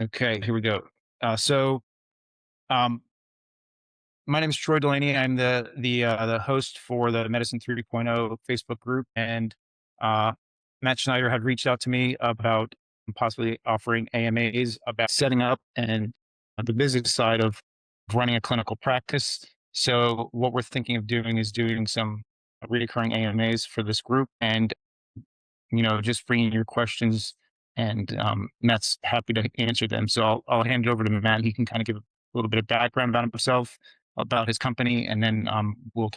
Okay, here we go. So, um, my name is Troy Delaney. I'm the host for the Medicine 3.0 Facebook group, and uh, Matt Schneider had reached out to me about possibly offering AMAs about setting up and the business side of running a clinical practice. So, what we're thinking of doing is doing some recurring AMAs for this group, and just bringing your questions, and Matt's happy to answer them. So I'll hand it over to Matt. He can kind of give a little bit of background about himself, about his company, and then we'll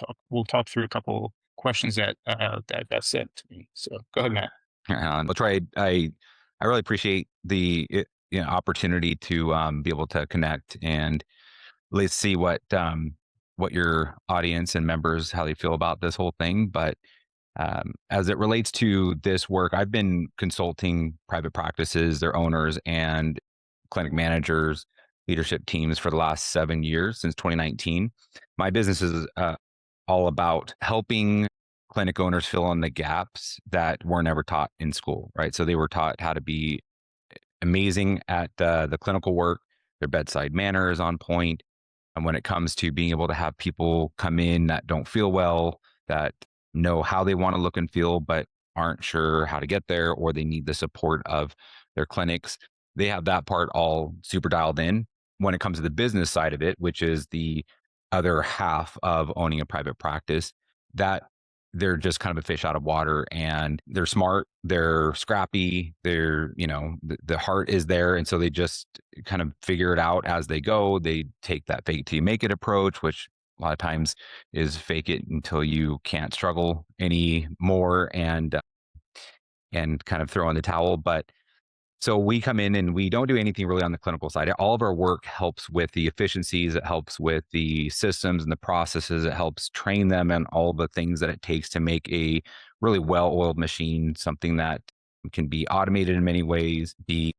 talk through a couple questions that sent to me. So go ahead, Matt. Well, Troy, I really appreciate the opportunity to be able to connect and at least see what your audience and members how they feel about this whole thing. But as it relates to this work, I've been consulting private practices, their owners, and clinic managers, leadership teams for the last 7 years since 2019. My business is all about helping clinic owners fill in the gaps that were never taught in school, right? So they were taught how to be amazing at the clinical work, their bedside manner is on point. And when it comes to being able to have people come in that don't feel well, that know how they want to look and feel, but aren't sure how to get there, or they need the support of their clinics, they have that part all super dialed in. When it comes to the business side of it, which is the other half of owning a private practice, that they're just kind of a fish out of water, and they're smart, they're scrappy, the heart is there. And so they just kind of figure it out as they go. They take that fake it till you make it approach, which a lot of times is fake it until you can't struggle anymore and kind of throw in the towel. But so we come in and we don't do anything really on the clinical side. All of our work helps with the efficiencies, it helps with the systems and the processes, it helps train them and all the things that it takes to make a really well-oiled machine, something that can be automated in many ways, be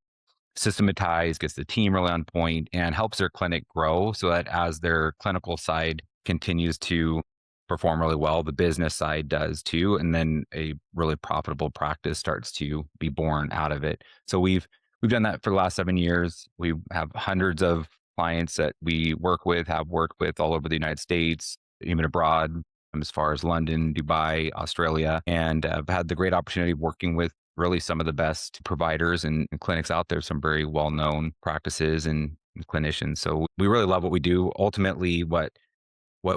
systematized, gets the team really on point, and helps their clinic grow so that as their clinical side continues to perform really well, the business side does too. And then a really profitable practice starts to be born out of it. So we've done that for the last 7 years. We have hundreds of clients that we have worked with all over the United States, even abroad, as far as London, Dubai, Australia, and I've had the great opportunity of working with really some of the best providers and clinics out there, some very well-known practices and clinicians. So we really love what we do. Ultimately, what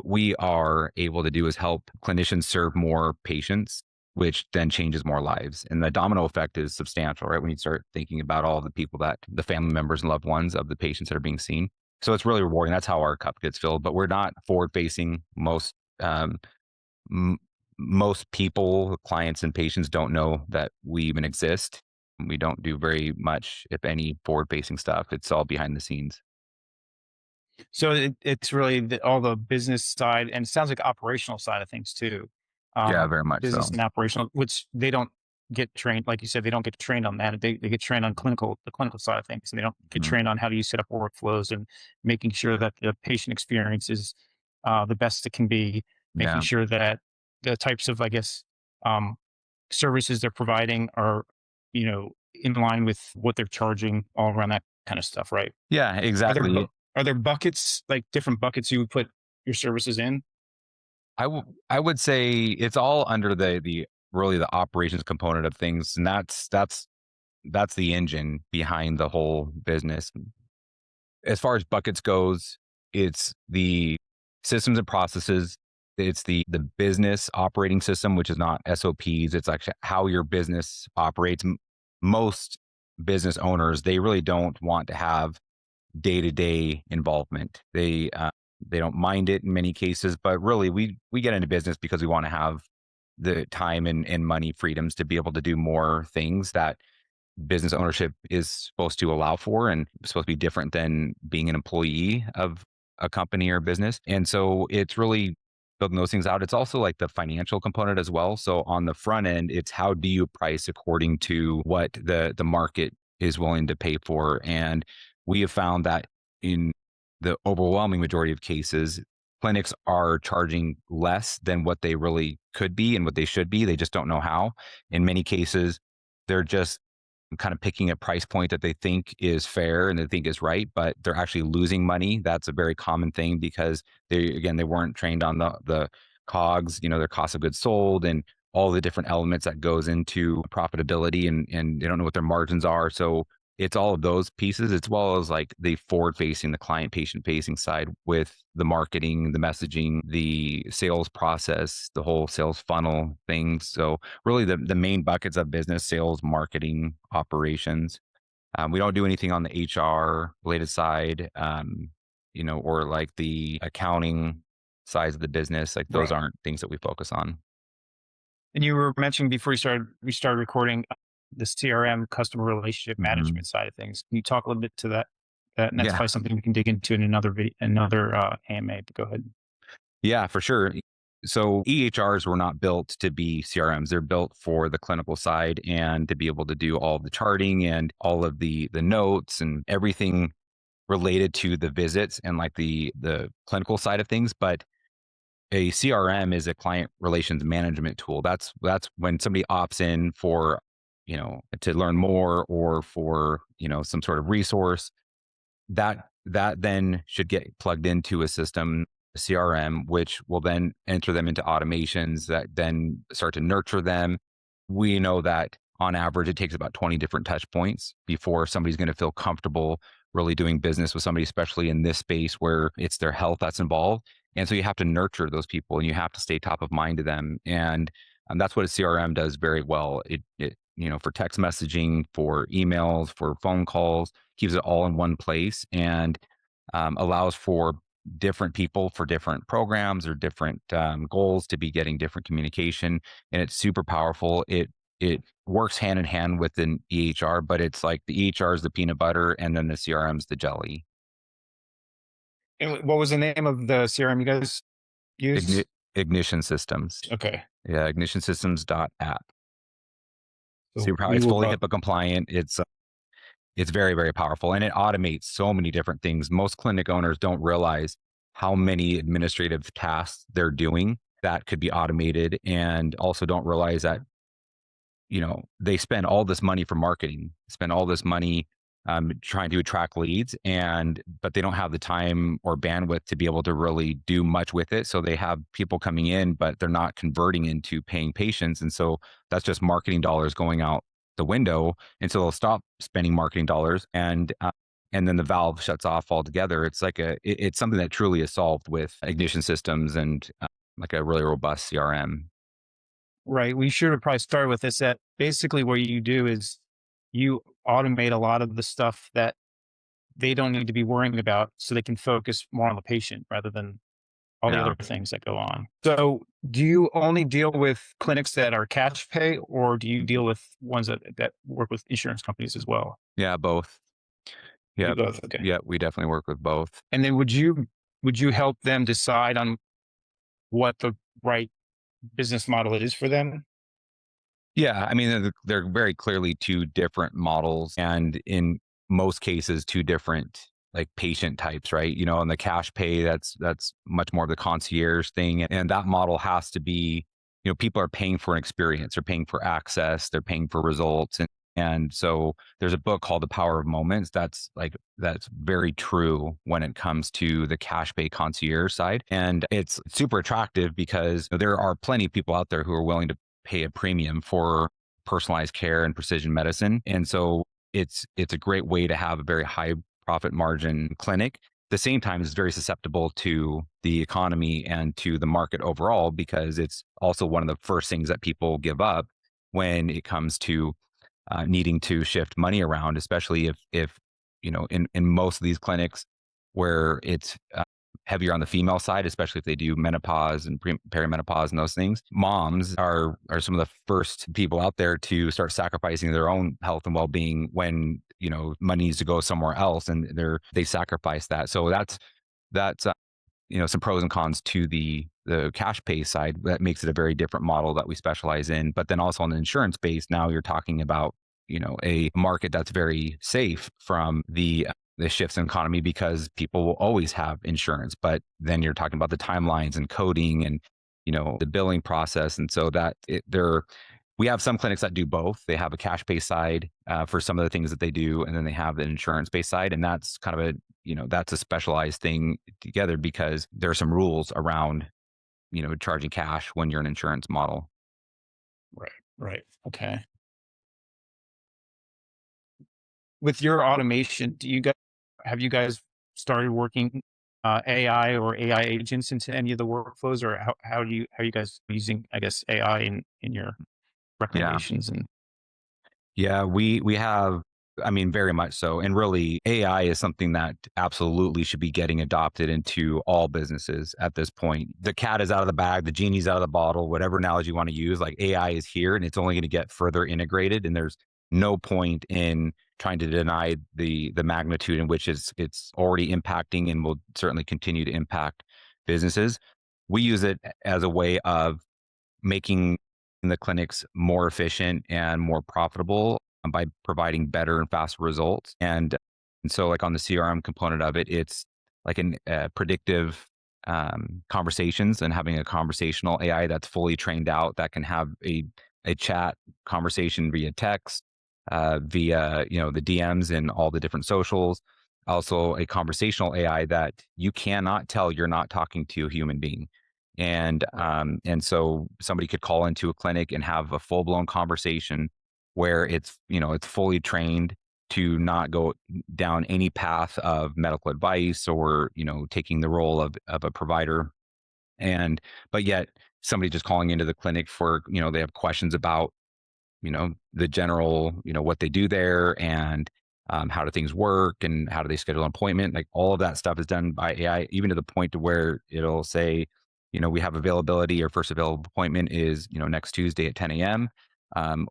we are able to do is help clinicians serve more patients, which then changes more lives. And the domino effect is substantial, right? When you start thinking about all the people that the family members and loved ones of the patients that are being seen. So it's really rewarding. That's how our cup gets filled. But we're not forward facing. Um, m- Most people, clients and patients don't know that we even exist. We don't do very much, if any, forward facing stuff. It's all behind the scenes. So it's really all the business side, and it sounds like operational side of things too. Yeah, very much Business so. and operational, which they don't get trained, like you said, they don't get trained on that. They get trained on the clinical side of things, and they don't get Mhm. trained on how do you set up workflows and making sure that the patient experience is the best it can be, making Yeah. sure that the types of, I guess, um, services they're providing are, in line with what they're charging, all around that kind of stuff, right? Yeah, Are there exactly. are there buckets, like different buckets you would put your services in? I would say it's all under the really the operations component of things, and that's the engine behind the whole business. As far as buckets goes, it's the systems and processes. It's the business operating system, which is not SOPs. It's actually how your business operates. Most business owners, they really don't want to have day to day involvement. They don't mind it in many cases, but really, we get into business because we want to have the time and money freedoms to be able to do more things that business ownership is supposed to allow for, and supposed to be different than being an employee of a company or business. And so it's really building those things out. It's also like the financial component as well. So on the front end, it's how do you price according to what the market is willing to pay for. And we have found that in the overwhelming majority of cases, clinics are charging less than what they really could be and what they should be. They just don't know how. In many cases, they're just kind of picking a price point that they think is fair and they think is right, but they're actually losing money. That's a very common thing because they weren't trained on the COGS, their cost of goods sold and all the different elements that goes into profitability, and they don't know what their margins are. So it's all of those pieces, as well as like the forward facing, the client patient facing side with the marketing, the messaging, the sales process, the whole sales funnel thing. So really the main buckets of business: sales, marketing, operations. We don't do anything on the HR related side, or like the accounting sides of the business. Like those Right. aren't things that we focus on. And you were mentioning before we started recording the CRM, customer relationship Hmm. management side of things. Can you talk a little bit to that? And that's Yeah. probably something we can dig into in another video, another AMA. But go ahead. Yeah, for sure. So EHRs were not built to be CRMs. They're built for the clinical side and to be able to do all the charting and all of the notes and everything related to the visits and like the clinical side of things. But a CRM is a client relations management tool. That's when somebody opts in for, to learn more or for, some sort of resource that then should get plugged into a system, a CRM, which will then enter them into automations that then start to nurture them. We know that on average, it takes about 20 different touch points before somebody's going to feel comfortable really doing business with somebody, especially in this space where it's their health that's involved. And so you have to nurture those people and you have to stay top of mind to them. And that's what a CRM does very well. For text messaging, for emails, for phone calls, keeps it all in one place and allows for different people for different programs or different goals to be getting different communication. And it's super powerful. It works hand in hand with an EHR, but it's like the EHR is the peanut butter and then the CRM's the jelly. And what was the name of the CRM you guys used? Igni- Ignition Systems. Okay, Yeah, ignitionsystems.app. so Super. we It's will. fully HIPAA compliant. It's very, very powerful and it automates so many different things. Most clinic owners don't realize how many administrative tasks they're doing that could be automated, and also don't realize that, they spend all this money for marketing, spend all this money trying to attract leads, but they don't have the time or bandwidth to be able to really do much with it. So they have people coming in, but they're not converting into paying patients. And so that's just marketing dollars going out the window. And so they'll stop spending marketing dollars and then the valve shuts off altogether. It's like it's something that truly is solved with Ignition Systems and like a really robust CRM. Right. We should have probably started with this. That basically what you do is you automate a lot of the stuff that they don't need to be worrying about so they can focus more on the patient rather than all the Yeah. other things that go on. So, do you only deal with clinics that are cash pay or do you deal with ones that work with insurance companies as well? Yeah, both. You Yeah. do both. Okay. Yeah, we definitely work with both. And then would you help them decide on what the right business model is for them? Yeah, I mean, they're very clearly two different models, and in most cases, two different like patient types, right? On the cash pay, that's much more of the concierge thing, and that model has to be, people are paying for an experience, they're paying for access, they're paying for results, and so there's a book called The Power of Moments that's very true when it comes to the cash pay concierge side, and it's super attractive because there are plenty of people out there who are willing to pay a premium for personalized care and precision medicine. And so it's a great way to have a very high profit margin clinic. At the same time, it's very susceptible to the economy and to the market overall because it's also one of the first things that people give up when it comes to needing to shift money around, especially if in most of these clinics where it's heavier on the female side, especially if they do menopause and perimenopause and those things. Moms are some of the first people out there to start sacrificing their own health and well being when money needs to go somewhere else, and they sacrifice that. So that's some pros and cons to the cash pay side. That makes it a very different model that we specialize in. But then also on the insurance base, now you're talking about a market that's very safe from the shifts in economy because people will always have insurance. But then you're talking about the timelines and coding and the billing process, and so that they're We have some clinics that do both. They have a cash-based side for some of the things that they do, and then they have an insurance-based side, and that's kind of a that's a specialized thing together because there are some rules around charging cash when you're an insurance model. Right. Right. Okay. With your automation, do you guys have you guys started working AI or AI agents into any of the workflows, or how you guys using, I guess, AI in your Yeah. recommendations and Yeah, we have, I mean, very much so. And really, AI is something that absolutely should be getting adopted into all businesses at this point. The cat is out of the bag, the genie's out of the bottle, whatever analogy you want to use. Like AI is here and it's only going to get further integrated. And there's no point in trying to deny the magnitude in which it's already impacting and will certainly continue to impact businesses. We use it as a way of making the clinics more efficient and more profitable by providing better and faster results. And so, like on the CRM component of it, it's like an predictive conversations and having a conversational AI that's fully trained out that can have a chat conversation via text, via the DMs and all the different socials. Also, a conversational AI that you cannot tell you're not talking to a human being. And so somebody could call into a clinic and have a full blown conversation where it's fully trained to not go down any path of medical advice or taking the role of a provider. And but yet somebody just calling into the clinic for they have questions about the general, what they do there and how do things work and how do they schedule an appointment? Like all of that stuff is done by AI, even to the point to where it'll say, we have availability. Your first available appointment is, next Tuesday at 10 a.m.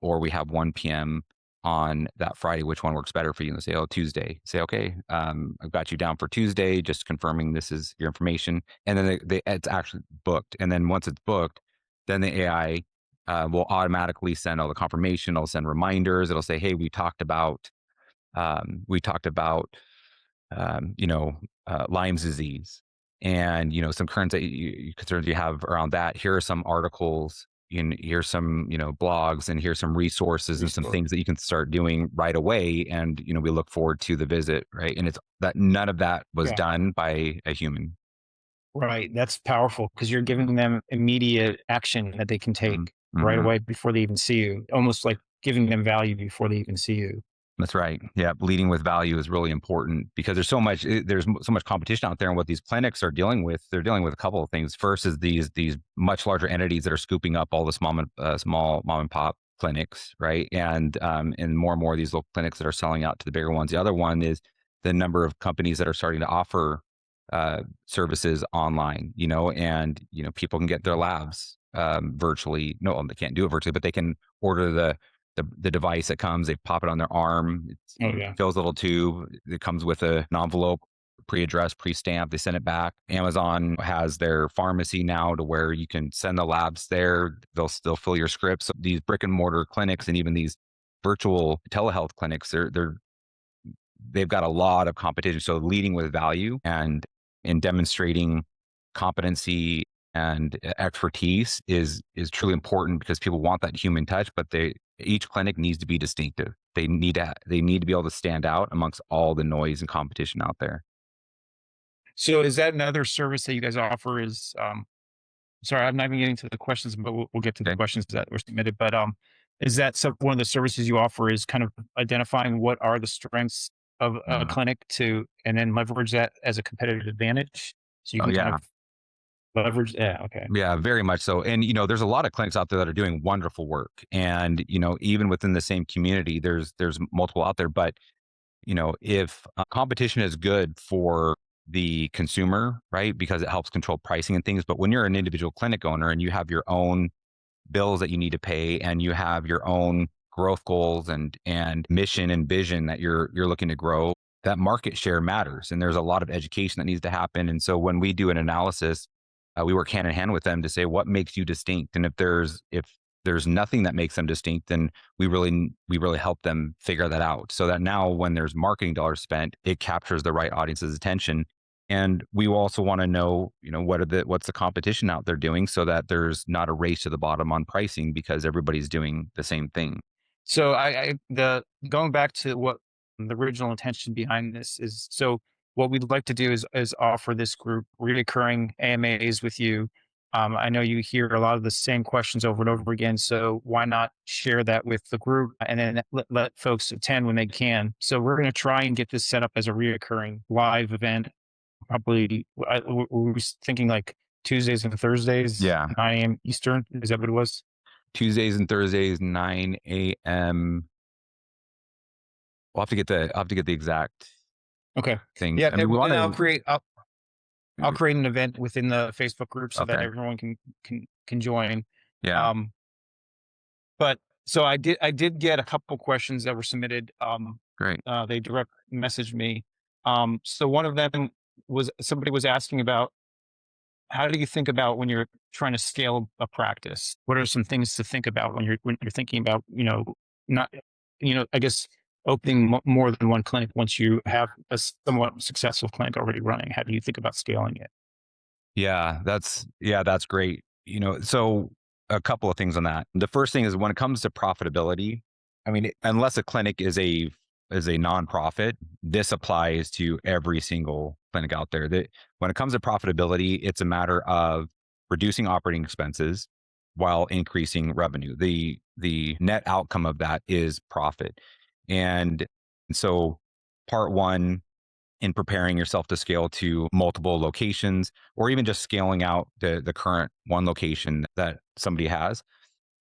Or we have 1 p.m. on that Friday. Which one works better for you? And they say, oh, Tuesday. Say, okay, I've got you down for Tuesday, just confirming this is your information. And then it's actually booked. And then once it's booked, then the AI will automatically send all the confirmation. It'll send reminders. It'll say, "Hey, we talked about, Lyme's disease, and some current concerns you have around that. Here are some articles. Here's some blogs, and here's some resources and some restore? things that you can start doing right away. And we look forward to the visit, right? And it's that none of that was Yeah. done by a human. Right. That's powerful because you're giving them immediate action that they can take right Mm-hmm. away before they even see you, almost like giving them value before they even see you. That's right. Yeah, leading with value is really important because there's so much competition out there, and what these clinics are dealing with, they're dealing with a couple of things. First is these much larger entities that are scooping up all the small mom and pop clinics, right? And more and more of these local clinics that are selling out to the bigger ones. The other one is the number of companies that are starting to offer services online, and people can get their labs virtually. No, they can't do it virtually, but they can order the device that comes, they pop it on their arm. Oh It yeah. fills a little tube. It comes with an envelope, pre-addressed, pre-stamped. They send it back. Amazon has their pharmacy now to where you can send the labs there. They'll still fill your scripts. So these brick and mortar clinics and even these virtual telehealth clinics, they've got a lot of competition. So leading with value and in demonstrating competency and expertise is truly important because people want that human touch, but each clinic needs to be distinctive. They need to be able to stand out amongst all the noise and competition out there. So is that another service that you guys offer? Is sorry, I'm not even getting to the questions, but we'll get to the Okay. questions that were submitted. But is that one of the services you offer is kind of identifying what are the strengths of a Mhm. clinic to, and then leverage that as a competitive advantage, so you Oh can kind yeah. of leverage. Yeah. Okay. Yeah, very much so. And there's a lot of clinics out there that are doing wonderful work. And even within the same community, there's multiple out there. But if competition is good for the consumer, right? Because it helps control pricing and things. But when you're an individual clinic owner and you have your own bills that you need to pay and you have your own growth goals and mission and vision that you're looking to grow, that market share matters. And there's a lot of education that needs to happen. And so when we do an analysis, we work hand in hand with them to say what makes you distinct. And if there's nothing that makes them distinct, then we really help them figure that out. So that now when there's marketing dollars spent, it captures the right audience's attention. And we also want to know, what's the competition out there doing, so that there's not a race to the bottom on pricing because everybody's doing the same thing. So the going back to what the original intention behind this is, so what we'd like to do is offer this group recurring AMAs with you. I know you hear a lot of the same questions over and over again, so why not share that with the group and then let folks attend when they can. So we're going to try and get this set up as a recurring live event. Probably, we were thinking like Tuesdays and Thursdays, Yeah. 9 a.m. Eastern. Is that what it was? Tuesdays and Thursdays, 9 a.m. I'll have to get the exact Okay. thing. Yeah, I mean, we want and I'll to. create. I'll create an event within the Facebook group so that Okay. everyone can join. Yeah. Um, but so I did get a couple questions that were submitted. Great. They direct messaged me. So one of them was somebody was asking about, how do you think about when you're trying to scale a practice? What are some things to think about when you're thinking about, not, I guess, opening more than one clinic once you have a somewhat successful clinic already running? How do you think about scaling it? That's great. So a couple of things on that. The first thing is, when it comes to profitability, I mean, unless a clinic is a nonprofit, this applies to every single clinic out there. That when it comes to profitability, it's a matter of reducing operating expenses while increasing revenue. The net outcome of that is profit. And so part one, in preparing yourself to scale to multiple locations, or even just scaling out the current one location that somebody has,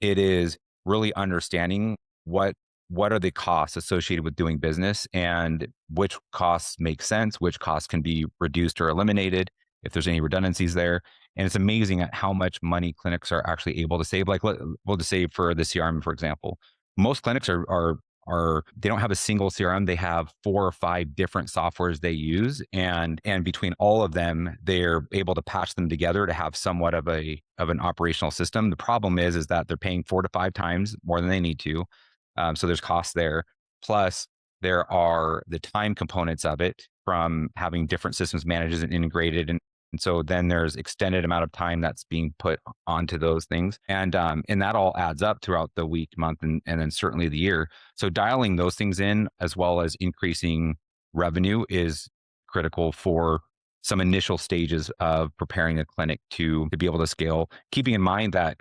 it is really understanding what are the costs associated with doing business, and which costs make sense, which costs can be reduced or eliminated if there's any redundancies there. And it's amazing at how much money clinics are actually able to save. Like, we'll just say for the CRM, for example, most clinics are they don't have a single CRM. They have 4 or 5 different softwares they use, and between all of them, they're able to patch them together to have somewhat of an operational system. The problem is that they're paying 4 to 5 times more than they need to. So there's costs there. Plus, there are the time components of it, from having different systems managed and integrated, and so then there's extended amount of time that's being put onto those things, and that all adds up throughout the week, month, and then certainly the year. So dialing those things in, as well as increasing revenue, is critical for some initial stages of preparing a clinic to be able to scale. Keeping in mind that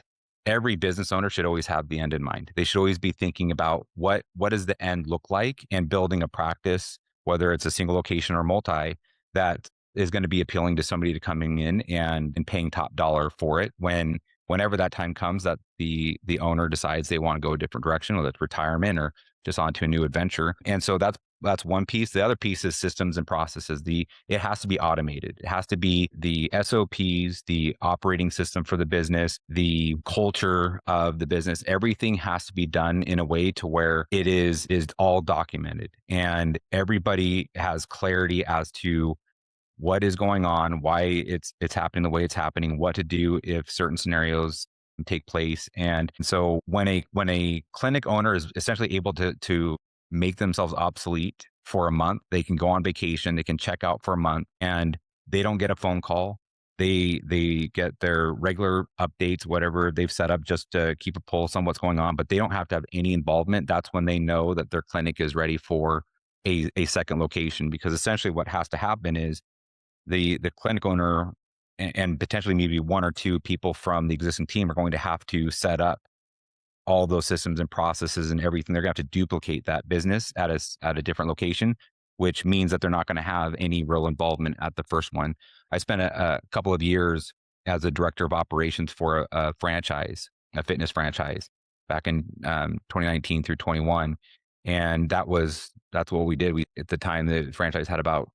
every business owner should always have the end in mind. They should always be thinking about what does the end look like, and building a practice, whether it's a single location or multi, that is going to be appealing to somebody to coming in and paying top dollar for it whenever that time comes that the owner decides they want to go a different direction, whether it's retirement or just onto a new adventure. And so that's one piece. The other piece is systems and processes. It has to be automated. It has to be the SOPs, the operating system for the business, the culture of the business. Everything has to be done in a way to where it is all documented, and everybody has clarity as to what is going on, why it's happening the way it's happening, what to do if certain scenarios take place. And so when a clinic owner is essentially able to make themselves obsolete for a month, they can go on vacation, they can check out for a month, and they don't get a phone call. They get their regular updates, whatever they've set up, just to keep a pulse on what's going on, but they don't have to have any involvement. That's when they know that their clinic is ready for a second location. Because essentially what has to happen is the clinic owner and potentially maybe 1 or 2 people from the existing team are going to have to set up all those systems and processes and everything. They're going to have to duplicate that business at a different location, which means that they're not going to have any real involvement at the first one. I spent a couple of years as a director of operations for a franchise, a fitness franchise, back in 2019 through 21, and that's what we did. We, at the time, the franchise had about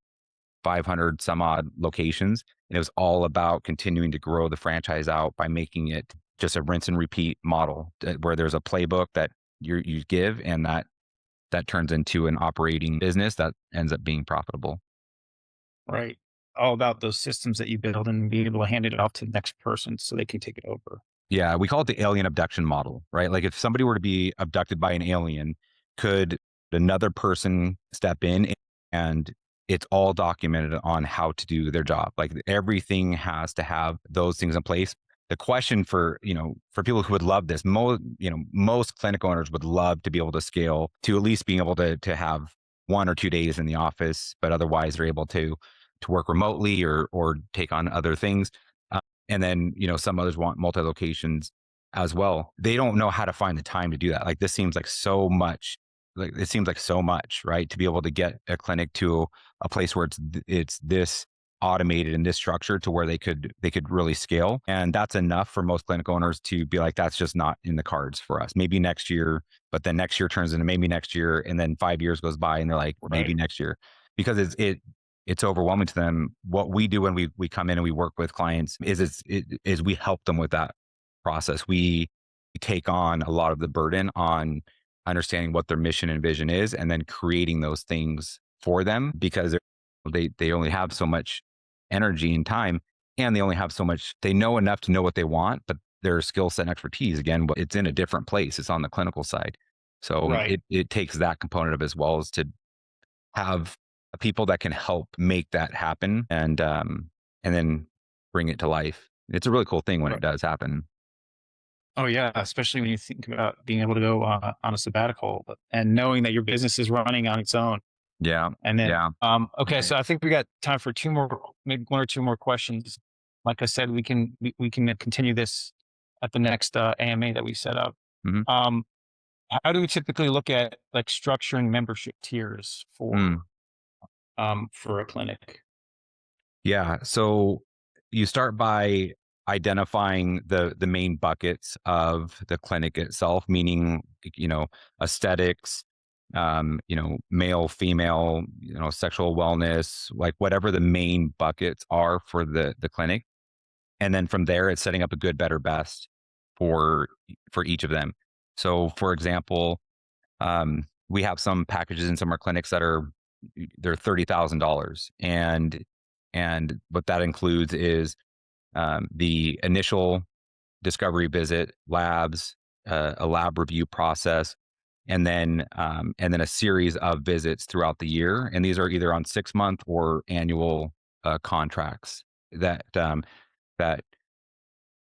500 some odd locations. And it was all about continuing to grow the franchise out by making it just a rinse and repeat model, where there's a playbook that you give, and that turns into an operating business that ends up being profitable. Right. All about those systems that you build and being able to hand it off to the next person so they can take it over. Yeah, we call it the alien abduction model, right? Like, if somebody were to be abducted by an alien, could another person step in and it's all documented on how to do their job. Like everything has to have those things in place. The question for, for people who would love this, most clinic owners would love to be able to scale to at least being able to have 1 or 2 days in the office, but otherwise they're able to work remotely or take on other things. And then, some others want multi locations as well. They don't know how to find the time to do that. Like this seems like so much, like it seems like so much, right? To be able to get a clinic to a place where it's this automated and this structured to where they could really scale. And that's enough for most clinic owners to be like, that's just not in the cards for us. Maybe next year, but then next year turns into maybe next year, and then 5 years goes by and they're like, maybe Right. next year. Because it's overwhelming to them. What we do when we come in and we work with clients is we help them with that process. We take on a lot of the burden on understanding what their mission and vision is, and then creating those things for them, because they only have so much energy and time, and they only have so much. They know enough to know what they want, but their skill set and expertise, again, it's in a different place. It's on the clinical side. So Right. it takes that component of as well as to have people that can help make that happen, and then bring it to life. It's a really cool thing when it Right. does happen. Oh yeah, especially when you think about being able to go on a sabbatical and knowing that your business is running on its own. Yeah. And then, Yeah. okay, so I think we got time for two more, maybe one or two more questions. Like I said, we can continue this at the next AMA that we set up. Mhm. Um, how do we typically look at like structuring membership tiers Mm. for a clinic? Yeah. So you start by identifying the main buckets of the clinic itself, meaning, aesthetics, male, female, sexual wellness, like whatever the main buckets are for the clinic. And then from there, it's setting up a good, better, best for each of them. So, for example, we have some packages in some of our clinics that they're $30,000, and what that includes is the initial discovery visit, labs, a lab review process, and then a series of visits throughout the year. And these are either on 6 month or annual contracts that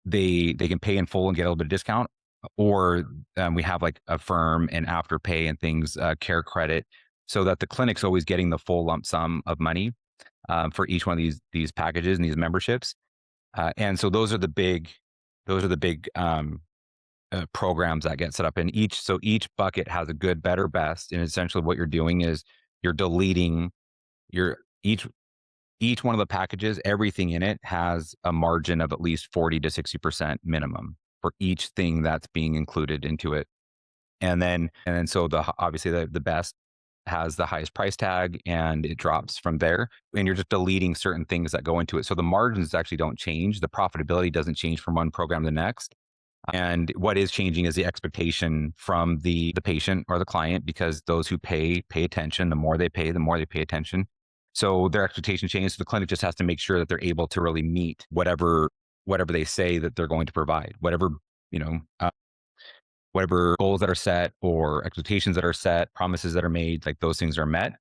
they can pay in full and get a little bit of discount, or we have like a firm and afterpay and things, care credit, so that the clinic's always getting the full lump sum of money for each one of these packages and these memberships. And so those are the big programs that get set up. And each bucket has a good, better, best. And essentially, what you're doing is you're deleting your each one of the packages, everything in it has a margin of at least 40 to 60% minimum for each thing that's being included into it. And then so obviously the best has the highest price tag, and it drops from there. And you're just deleting certain things that go into it. So the margins actually don't change. The profitability doesn't change from one program to the next. And what is changing is the expectation from the patient or the client, because those who pay attention. The more they pay, the more they pay attention. So their expectation changes. So the clinic just has to make sure that they're able to really meet whatever they say that they're going to provide, you know, uh, whatever goals that are set or expectations that are set, promises that are made, like those things are met.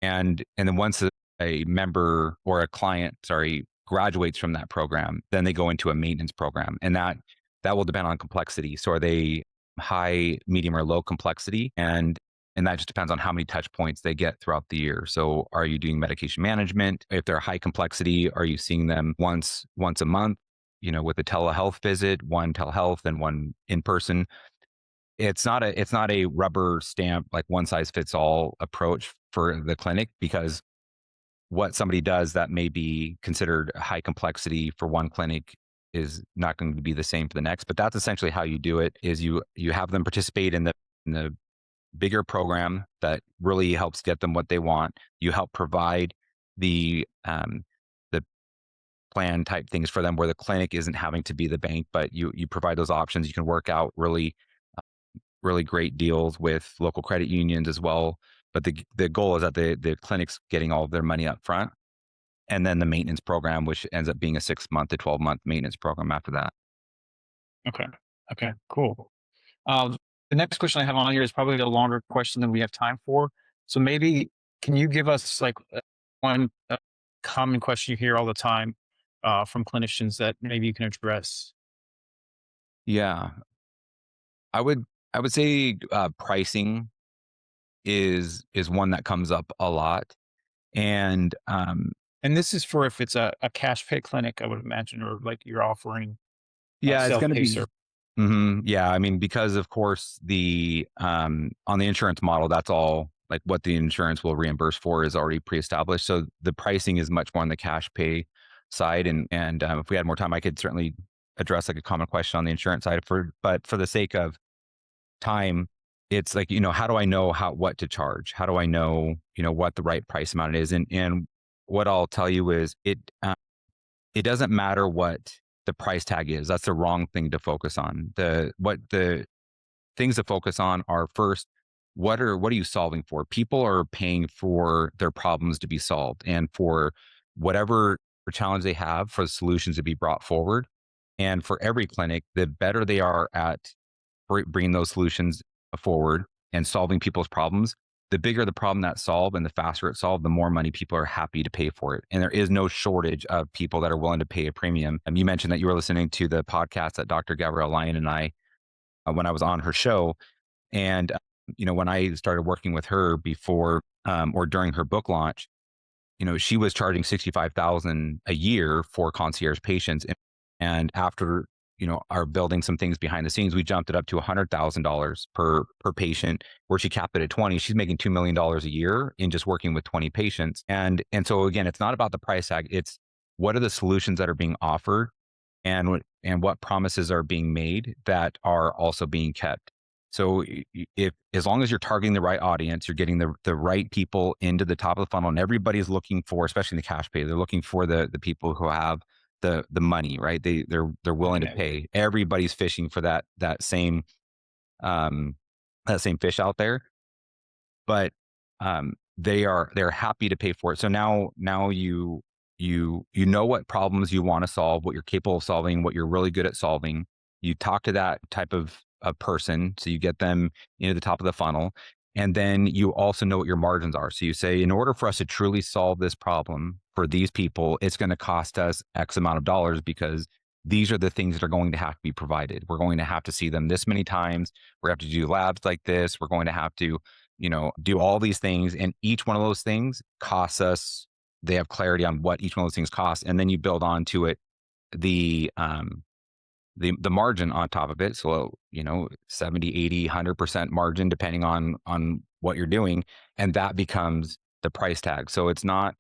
And then once a member or a client, sorry, graduates from that program, then they go into a maintenance program, and that will depend on complexity. So are they high, medium, or low complexity? And that just depends on how many touch points they get throughout the year. So are you doing medication management? If they're high complexity, are you seeing them once a month, with a telehealth visit, one telehealth and one in person? It's not a rubber stamp, like one size fits all approach for the clinic, because what somebody does that may be considered high complexity for one clinic is not going to be the same for the next. But that's essentially how you do it: is you have them participate in the bigger program that really helps get them what they want. You help provide the plan type things for them, where the clinic isn't having to be the bank, but you provide those options. You can work out really great deals with local credit unions as well. But the goal is that the clinic's getting all of their money up front, and then the maintenance program, which ends up being a 6 month to 12 month maintenance program after that. Okay. Okay. Cool. The next question I have on here is probably a longer question than we have time for. So maybe can you give us like one common question you hear all the time from clinicians that maybe you can address? Yeah, I would I would say pricing is one that comes up a lot, and And this is for if it's a cash pay clinic, I would imagine, or like you're offering a yeah, it's self going to pay be. service. Yeah, I mean, because of course the on the insurance model, that's all like what the insurance will reimburse for is already pre-established. So the pricing is much more on the cash pay side, and if we had more time, I could certainly address like a common question on the insurance side. But for the sake of time, it's like how do I know what to charge? How do I know what the right price amount is? And what I'll tell you is it doesn't matter what the price tag is. That's the wrong thing to focus on. The things to focus on are first, what are you solving for? People are paying for their problems to be solved and for whatever challenge they have for the solutions to be brought forward. And for every clinic, the better they are at bringing those solutions forward and solving people's problems, the bigger the problem that's solved and the faster it's solved, the more money people are happy to pay for it. And there is no shortage of people that are willing to pay a premium. You mentioned that you were listening to the podcast that Dr. Gabrielle Lyon and I, when I was on her show. And, when I started working with her before or during her book launch, she was charging 65,000 a year for concierge patients. And after, our building some things behind the scenes, we jumped it up to $100,000 per patient, where she capped it at 20. She's making $2 million a year in just working with 20 patients. And so again, it's not about the price tag. It's what are the solutions that are being offered and what promises are being made that are also being kept. So if as long as you're targeting the right audience, you're getting the right people into the top of the funnel, and everybody's looking for, especially in the cash pay, they're looking for the people who have the money, right? They're willing to Right. pay. Everybody's fishing for um that same fish out there, but they're happy to pay for it. So now you know what problems you want to solve, what you're capable of solving, what you're really good at solving. You talk to that type of person, so you get them into the top of the funnel, and then you also know what your margins are. So you say, in order for us to truly solve this problem for these people, it's going to cost us X amount of dollars because these are the things that are going to have to be provided. We're going to have to see them this many times. We're going to have to do labs like this. We're going to have to do all these things. And each one of those things costs us, they have clarity on what each one of those things costs. And then you build onto it the, the margin on top of it. So, 70, 80, 100% margin, depending on what you're doing. And that becomes the price tag. So it's not,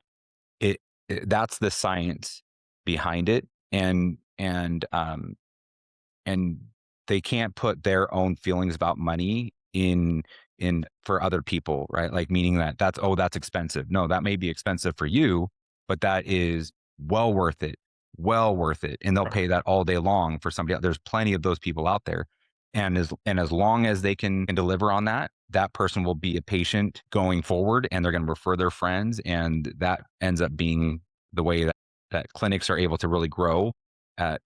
that's the science behind it. And they can't put their own feelings about money in for other people, right? Like meaning that's expensive. No, that may be expensive for you, but that is well worth it. Well worth it. And they'll Right. pay that all day long for somebody else. There's plenty of those people out there. And as long as they can deliver on that, that person will be a patient going forward, and they're going to refer their friends. And that ends up being the way that clinics are able to really grow at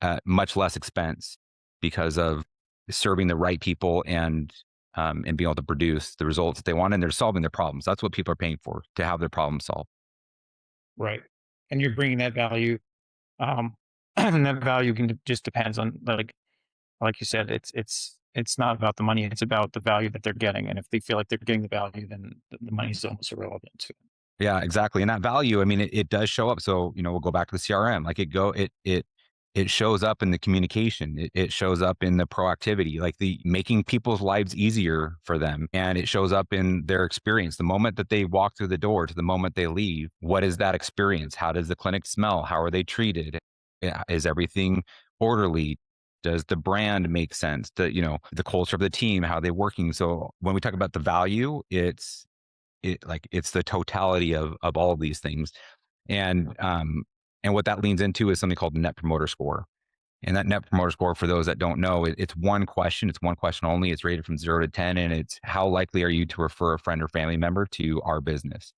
at much less expense because of serving the right people and being able to produce the results that they want, and they're solving their problems. That's what people are paying for, to have their problems solved. Right. And you're bringing that value. Um, and that value can just depends on like you said, it's not about the money. It's about the value that they're getting. And if they feel like they're getting the value, then the money is almost irrelevant to them. Yeah, exactly. And that value, I mean, it does show up. So, we'll go back to the CRM. Like it shows up in the communication. It shows up in the proactivity, like the making people's lives easier for them. And it shows up in their experience. The moment that they walk through the door to the moment they leave, what is that experience? How does the clinic smell? How are they treated? Is everything orderly? Does the brand make sense? The culture of the team, how are they working? So when we talk about the value, it's the totality of all of these things. And what that leans into is something called the net promoter score. And that net promoter score, for those that don't know, it's one question. It's one question only. It's rated from 0 to 10, and it's how likely are you to refer a friend or family member to our business.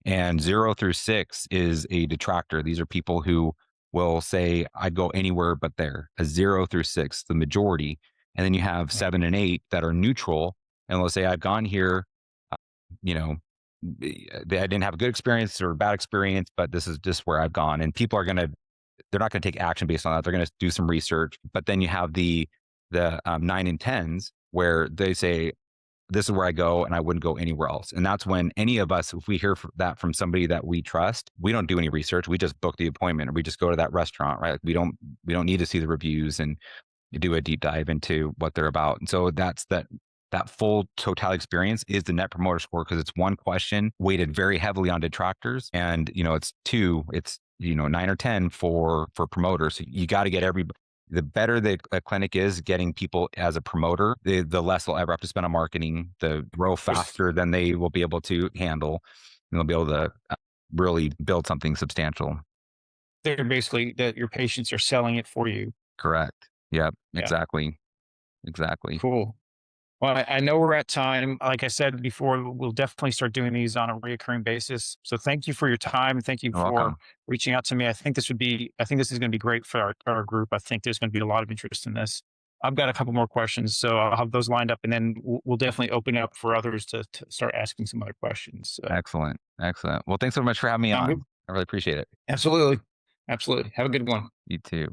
And 0 through 6 is a detractor. These are people who will say, I'd go anywhere but there. A 0 through 6, the majority. And then you have Right. 7 and 8 that are neutral, and they'll say, I've gone here, uh, you know, I didn't have a good experience or a bad experience, but this is just where I've gone. And people are going to, they're not going to take action based on that. They're going to do some research. But then you have the 9 and 10s where they say, this is where I go and I wouldn't go anywhere else. And that's when any of us, if we hear that from somebody that we trust, we don't do any research. We just book the appointment or we just go to that restaurant, right? Like we don't need to see the reviews and do a deep dive into what they're about. And so that full total experience is the net promoter score, because it's one question weighted very heavily on detractors, and it's 9 or 10 for promoters. So you got to get the better the clinic is getting people as a promoter, the less they'll ever have to spend on marketing, the grow faster than they will be able to handle, and they'll be able to really build something substantial. They're basically that your patients are selling it for you. Correct. Yep. Yeah. Exactly. Exactly. Cool. Well, I know we're at time. Like I said before, we'll definitely start doing these on a reoccurring basis. So thank you for your time. And thank you You're for welcome. reaching out to me. I think this is going to be great for our group. I think there's going to be a lot of interest in this. I've got a couple more questions, so I'll have those lined up, and then we'll definitely open up for others to start asking some other questions. Excellent. Excellent. Well, thanks so much for having me Sound on. good? I really appreciate it. Absolutely. Absolutely. Have a good one. You too.